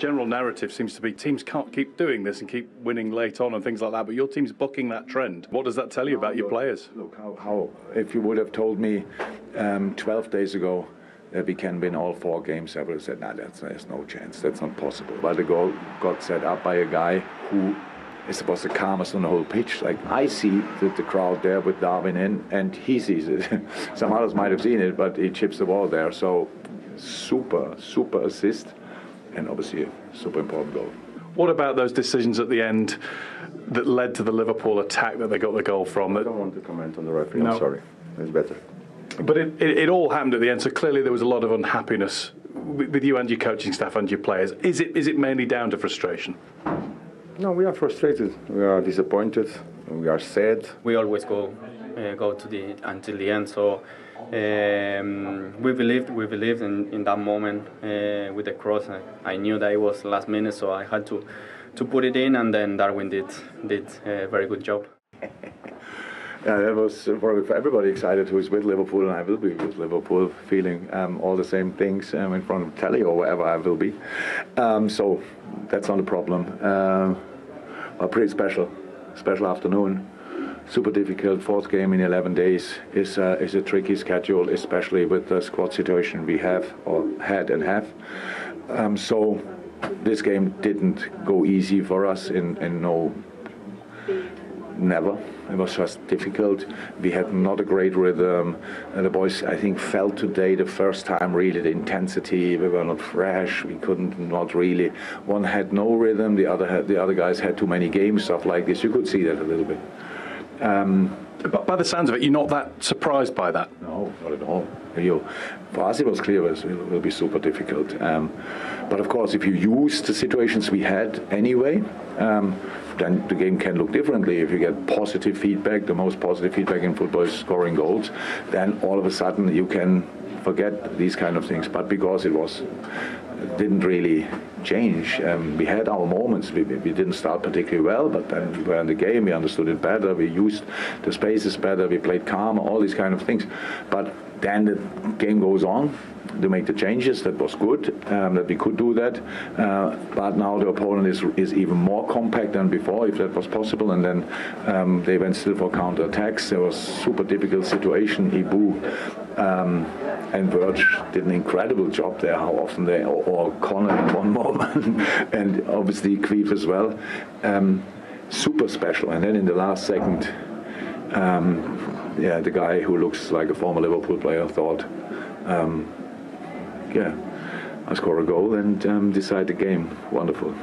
general narrative seems to be teams can't keep doing this and keep winning late on and things like that, but your team's bucking that trend. What does that tell you about your players? Look, how if you would have told me 12 days ago that we can win all 4 games, I would have said, there's no chance, that's not possible. But the goal got set up by a guy who was the calmest on the whole pitch. Like, I see the crowd there with Darwin in, and he sees it. Some others might have seen it, but he chips the ball there. So super assist, and obviously a super important goal. What about those decisions at the end that led to the Liverpool attack that they got the goal from? I don't want to comment on the referee, No. I'm sorry. It's better. But it all happened at the end, so clearly there was a lot of unhappiness with you and your coaching staff and your players. Is it mainly down to frustration? No, we are frustrated. We are disappointed. We are sad. We always go to until the end. So we believed in that moment with the cross. I knew that it was last minute, so I had to put it in, and then Darwin did a very good job. Yeah, that was for everybody excited who is with Liverpool, and I will be with Liverpool, feeling all the same things in front of telly or wherever I will be. So that's not a problem. But pretty special afternoon. Super difficult. 4th game in 11 days is a tricky schedule, especially with the squad situation we have or had and have. So this game didn't go easy for us never. It was just difficult. We had not a great rhythm. And the boys, I think, felt today the first time really the intensity. We were not fresh. We not really. One had no rhythm. The other guys had too many games, stuff like this. You could see that a little bit. But by the sounds of it, you're not that surprised by that? No, not at all. For us, it was clear it will be super difficult. But of course, if you use the situations we had anyway, then the game can look differently. If you get positive feedback, the most positive feedback in football is scoring goals, then all of a sudden you can forget these kind of things. But because it didn't really change. We had our moments. We didn't start particularly well, but then we were in the game. We understood it better. We used the spaces better. We played calmer. All these kind of things. But then the game goes on to make the changes. That was good that we could do that. But now the opponent is even more compact than before, if that was possible. And then they went still for counter attacks. There was a super difficult situation. Ibu and Verge did an incredible job there. How often or Connor in one moment, and obviously Kloop as well. Super special. And then in the last second, the guy who looks like a former Liverpool player thought, I'll score a goal and decide the game. Wonderful.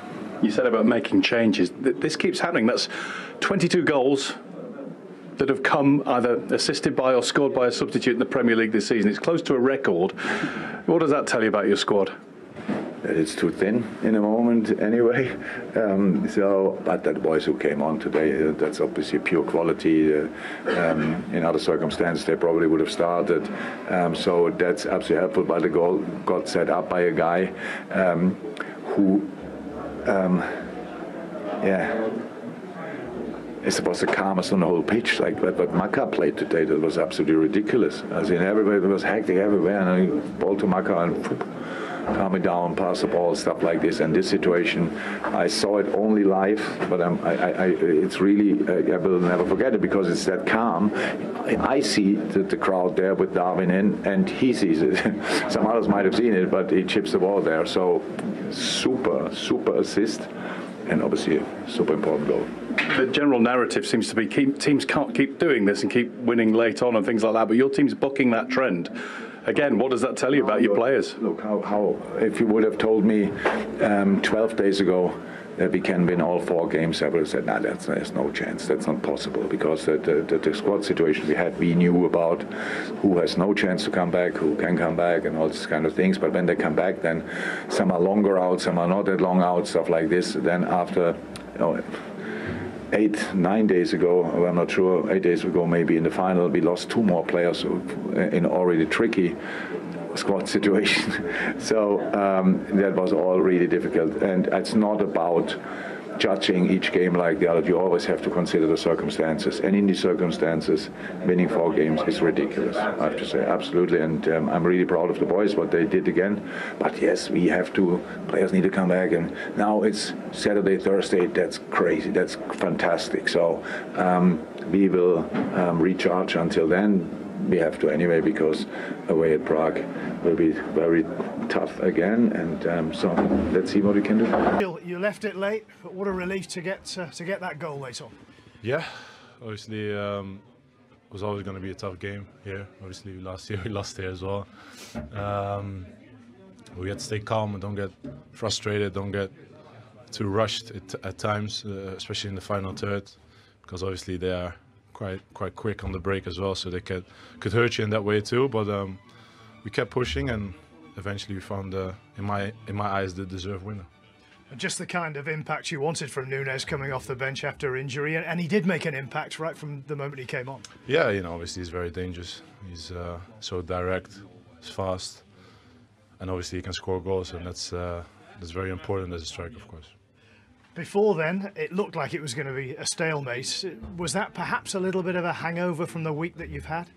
You said about making changes. This keeps happening. That's 22 goals that have come either assisted by or scored by a substitute in the Premier League this season. It's close to a record. What does that tell you about your squad? It's too thin in a moment anyway. But the boys who came on today, that's obviously pure quality. In other circumstances, they probably would have started. So that's absolutely helpful. But the goal got set up by a guy who, it was the calmest on the whole pitch. Like what Motd played today, that was absolutely ridiculous. As in everybody, there was hectic everywhere, and I ball to Motd and calm it down, pass the ball, stuff like this. And this situation, I saw it only live, but it's really, I will never forget it because it's that calm. I see the crowd there with Darwin in, and he sees it. Some others might have seen it, but he chips the ball there. So super assist, and obviously a super important goal. The general narrative seems to be teams can't keep doing this and keep winning late on and things like that, but your team's bucking that trend. Again, what does that tell you about your players? Look, how if you would have told me 12 days ago that we can win all 4 games, I would have said, there's no chance. That's not possible because the squad situation we had, we knew about who has no chance to come back, who can come back, and all these kind of things. But when they come back, then some are longer out, some are not that long out, stuff like this. Then after 8-9 days ago, I'm not sure, 8 days ago maybe in the final, we lost 2 more players in already tricky squad situation. So that was all really difficult. And it's not about judging each game like the other. You always have to consider the circumstances, and in these circumstances, winning 4 games is ridiculous, I have to say, absolutely. And I'm really proud of the boys, what they did again. But yes, we have to, players need to come back, and now it's Saturday, Thursday, that's crazy, that's fantastic. So we will recharge until then. We have to anyway, because away at Prague will be very tough again, and so let's see what we can do. You left it late, but what a relief to get that goal late on. Yeah, obviously it was always going to be a tough game here. Obviously last year we lost here as well. We had to stay calm and don't get frustrated, don't get too rushed at times, especially in the final third, because obviously they are quite quick on the break as well, so they could hurt you in that way too. But we kept pushing, and eventually we found, in my eyes, the deserved winner. Just the kind of impact you wanted from Nunez coming off the bench after injury, and he did make an impact right from the moment he came on. Yeah, you know, obviously he's very dangerous. He's so direct, he's fast, and obviously he can score goals, and that's very important as a striker, of course. Before then, it looked like it was going to be a stalemate. Was that perhaps a little bit of a hangover from the week that you've had?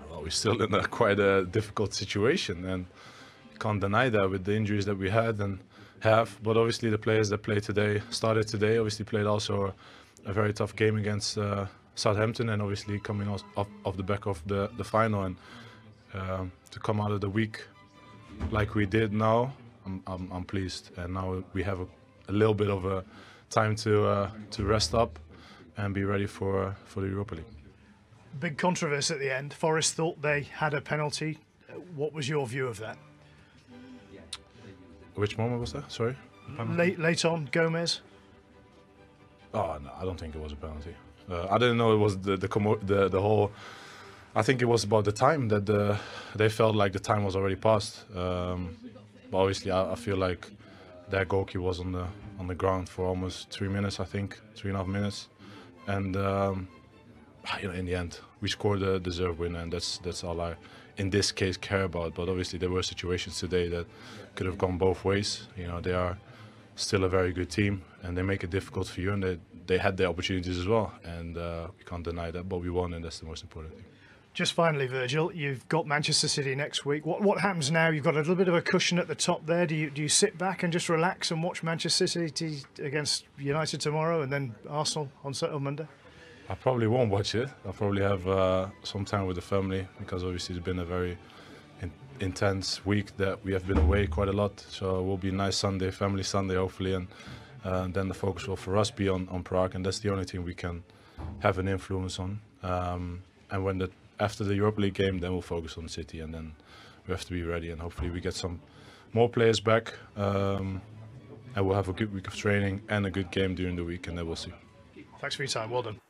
Well, we're still in quite a difficult situation, and you can't deny that with the injuries that we had and have. But obviously the players that started today, obviously played also a very tough game against Southampton, and obviously coming off the back of the final, and to come out of the week like we did now, I'm pleased. And now we have a little bit of a time to rest up and be ready for the Europa League. Big controversy at the end. Forest thought they had a penalty. What was your view of that? Which moment was that? Sorry? Late on, Gomez? Oh no, I don't think it was a penalty. I didn't know it was the whole. I think it was about the time that they felt like the time was already passed. But obviously, I feel like their goalkeeper was on the ground for almost 3 minutes, I think, 3.5 minutes, and you know, in the end, we scored a deserved winner, and that's all I, in this case, care about. But obviously, there were situations today that could have gone both ways. You know, they are still a very good team, and they make it difficult for you, and they had their opportunities as well, and we can't deny that. But we won, and that's the most important thing. Just finally, Virgil, you've got Manchester City next week. What happens now? You've got a little bit of a cushion at the top there. Do you sit back and just relax and watch Manchester City against United tomorrow, and then Arsenal on Monday? I probably won't watch it. I'll probably have some time with the family, because obviously it's been a very intense week that we have been away quite a lot. So it will be a nice Sunday, family Sunday hopefully, and then the focus will for us be on Prague, and that's the only thing we can have an influence on. And when after the Europa League game, then we'll focus on City, and then we have to be ready, and hopefully we get some more players back, and we'll have a good week of training and a good game during the week, and then we'll see. Thanks for your time. Well done.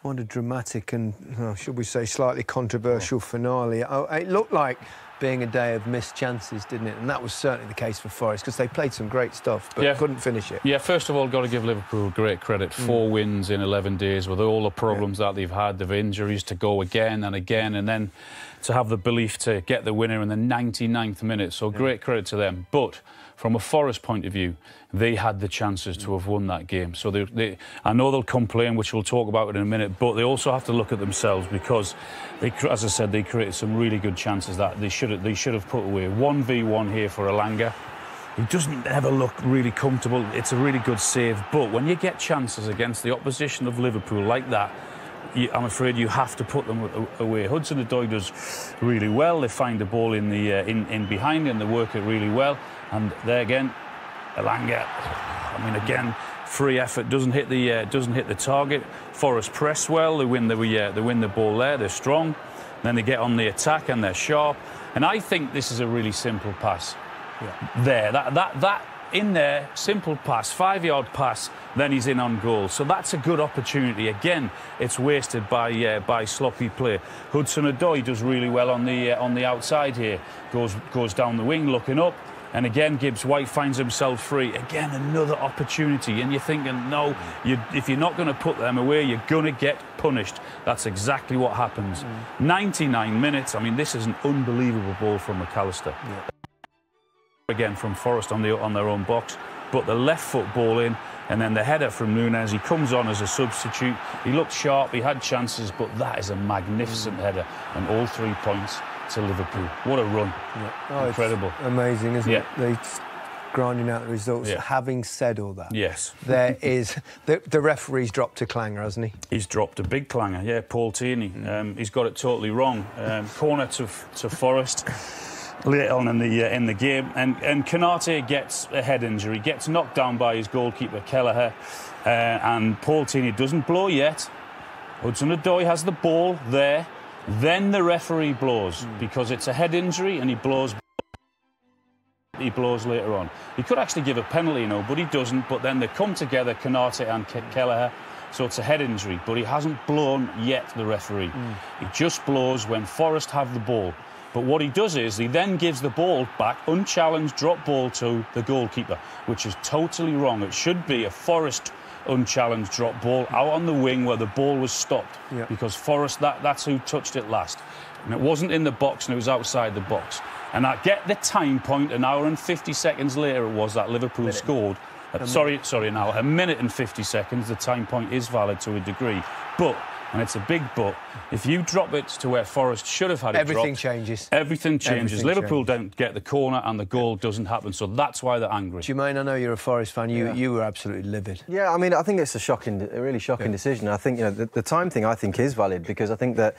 What a dramatic and, should we say, slightly controversial finale. It looked like being a day of missed chances, didn't it? And that was certainly the case for Forest, because they played some great stuff, but couldn't finish it. Yeah, first of all, got to give Liverpool great credit. 4 wins in 11 days with all the problems that they've had, the injuries, to go again and again, and then to have the belief to get the winner in the 99th minute. So great credit to them. But from a Forest point of view, they had the chances to have won that game. So I know they'll complain, which we'll talk about in a minute, but they also have to look at themselves, because, as I said, they created some really good chances that they should have put away. 1v1 here for Elanga. He doesn't ever look really comfortable. It's a really good save, but when you get chances against the opposition of Liverpool like that, I'm afraid you have to put them away. Hudson-Odoi does really well. They find the ball in behind, and they work it really well. And there again, Elanga, I mean, again, free effort, doesn't hit the target. Forest press well. They win the ball there. They're strong. Then they get on the attack, and they're sharp. And I think this is a really simple pass. There, that in there, simple pass, 5-yard pass, then he's in on goal. So that's a good opportunity. Again, it's wasted by sloppy play. Hudson-Odoi does really well on the outside here. Goes down the wing, looking up, and again Gibbs-White finds himself free. Again, another opportunity, and you're thinking, no, if you're not going to put them away, you're going to get punished. That's exactly what happens. 99 minutes. I mean, this is an unbelievable ball from McAllister. again from Forest on their own box, but the left foot ball in, and then the header from Nunez. He comes on as a substitute. He looked sharp. He had chances, but that is a magnificent header, and all 3 points to Liverpool. What a run! Yeah. Oh, incredible, amazing, isn't it? They grinding out the results. Yeah. Having said all that, yes, there is the referee's dropped a clanger, hasn't he? He's dropped a big clanger. Yeah, Paul Tierney. He's got it totally wrong. Corner to Forest later on in the game, and Konate gets a head injury, gets knocked down by his goalkeeper Kelleher, and Paul Tierney doesn't blow yet. Hudson-Odoi has the ball there, then the referee blows because it's a head injury, and he blows later on. He could actually give a penalty, you know, but he doesn't. But then they come together, Konate and Kelleher, so it's a head injury, but he hasn't blown yet, the referee. He just blows when Forest have the ball. But what he does is he then gives the ball back, unchallenged drop ball to the goalkeeper, which is totally wrong. It should be a Forest unchallenged drop ball out on the wing where the ball was stopped, because Forest, that's who touched it last. And it wasn't in the box, and it was outside the box. And I get the time point, an hour and 50 seconds later it was that Liverpool scored. Sorry, now, a minute and 50 seconds, the time point is valid to a degree. But, and it's a big but, if you drop it to where Forest should have had it Everything dropped, changes. Everything changes. Everything Liverpool changes. don't get the corner and the goal doesn't happen, so that's why they're angry. Jermaine, I know you're a Forest fan. You were absolutely livid. Yeah, I mean, I think it's a really shocking decision. I think, you know, the time thing I think is valid, because I think that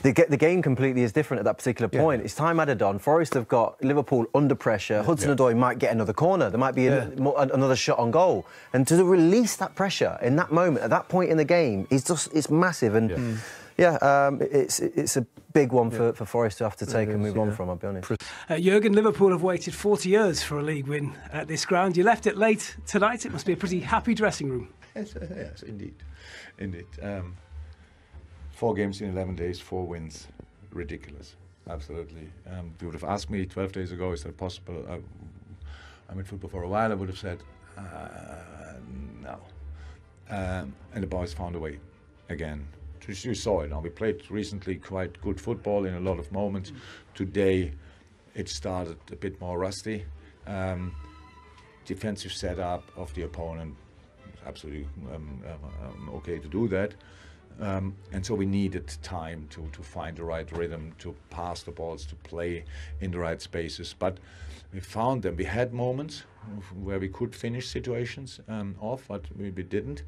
the game completely is different at that particular point. It's time added on. Forest have got Liverpool under pressure. Hudson-Odoi might get another corner. There might be another shot on goal. And to release that pressure in that moment, at that point in the game, it's massive. And it's a big one for Forest to have to take and move on from, I'll be honest. Jurgen, Liverpool have waited 40 years for a league win at this ground. You left it late tonight. It must be a pretty happy dressing room. Yes, indeed. 4 games in 11 days, 4 wins. Ridiculous. Absolutely. If you would have asked me 12 days ago, is that possible? I'm in football for a while, I would have said, no. And the boys found a way again. You saw it now. We played recently quite good football in a lot of moments. Today, it started a bit more rusty. Defensive setup of the opponent, absolutely okay to do that. And so we needed time to find the right rhythm, to pass the balls, to play in the right spaces. But we found them. We had moments where we could finish situations off, but we didn't.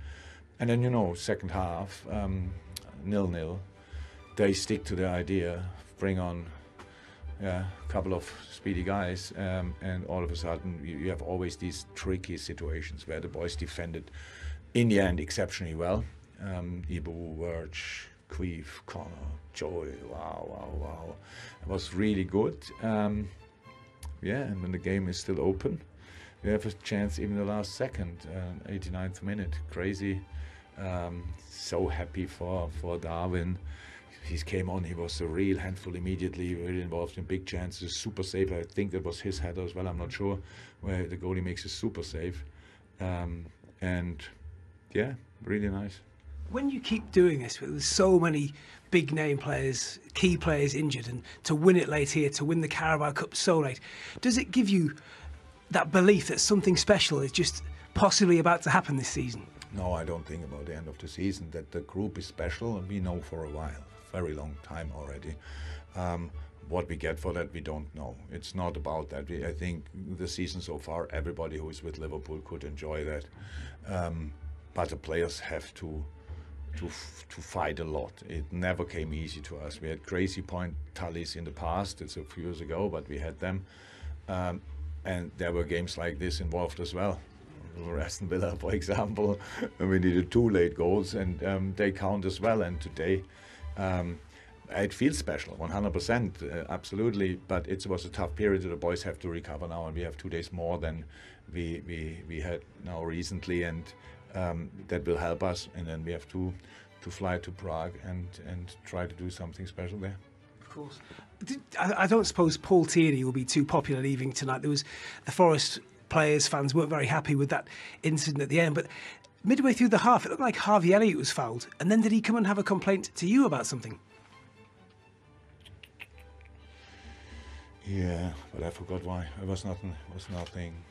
And then, you know, second half, 0-0. They stick to their idea, bring on a couple of speedy guys, and all of a sudden you have always these tricky situations where the boys defended, in the end, exceptionally well. Ibu, Wirch, Queef, Connor, Joy, wow. It was really good. And when the game is still open, we have a chance even the last second, 89th minute. Crazy. So happy for Darwin. He came on, he was a real handful immediately, really involved in big chances, super save. I think that was his header as well, I'm not sure, where the goalie makes a super save. And yeah, really nice. When you keep doing this, with so many big name players, key players injured, and to win it late here, to win the Carabao Cup so late, does it give you that belief that something special is just possibly about to happen this season? No, I don't think about the end of the season. That the group is special, and we know for a while, very long time already. What we get for that, we don't know. It's not about that. I think the season so far, everybody who is with Liverpool could enjoy that. But the players have to fight a lot. It never came easy to us. We had crazy point tallies in the past. It's a few years ago, but we had them. And there were games like this involved as well. Aston Villa, for example, we needed 2 late goals, and they count as well. And today, it feels special, 100%, absolutely. But it was a tough period. The boys have to recover now, and we have 2 days more than we had now recently, and that will help us. And then we have to fly to Prague and try to do something special there. Of course. I don't suppose Paul Tierney will be too popular leaving tonight. There was the Forest players, fans weren't very happy with that incident at the end, but midway through the half it looked like Harvey Elliott was fouled, and then did he come and have a complaint to you about something? Yeah, but I forgot why. It was nothing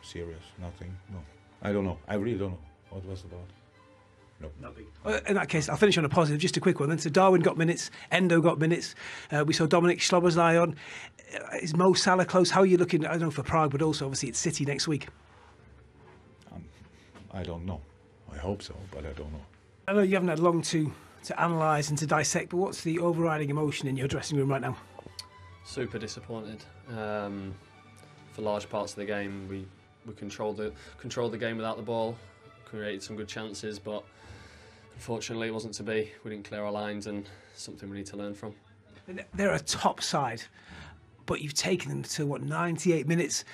serious. Nothing. No, I don't know. I really don't know what it was about. No. In that case, I'll finish on a positive, just a quick one then. So Darwin got minutes, Endo got minutes. We saw Dominic Szoboszlai on. Is Mo Salah close? How are you looking, I don't know, for Prague, but also obviously it's City next week? I don't know. I hope so, but I don't know. I know you haven't had long to analyse and to dissect, but what's the overriding emotion in your dressing room right now? Super disappointed. For large parts of the game, we controlled the game without the ball, created some good chances, but unfortunately it wasn't to be. We didn't clear our lines, and something we need to learn from. They're a top side, but you've taken them to, what, 98 minutes?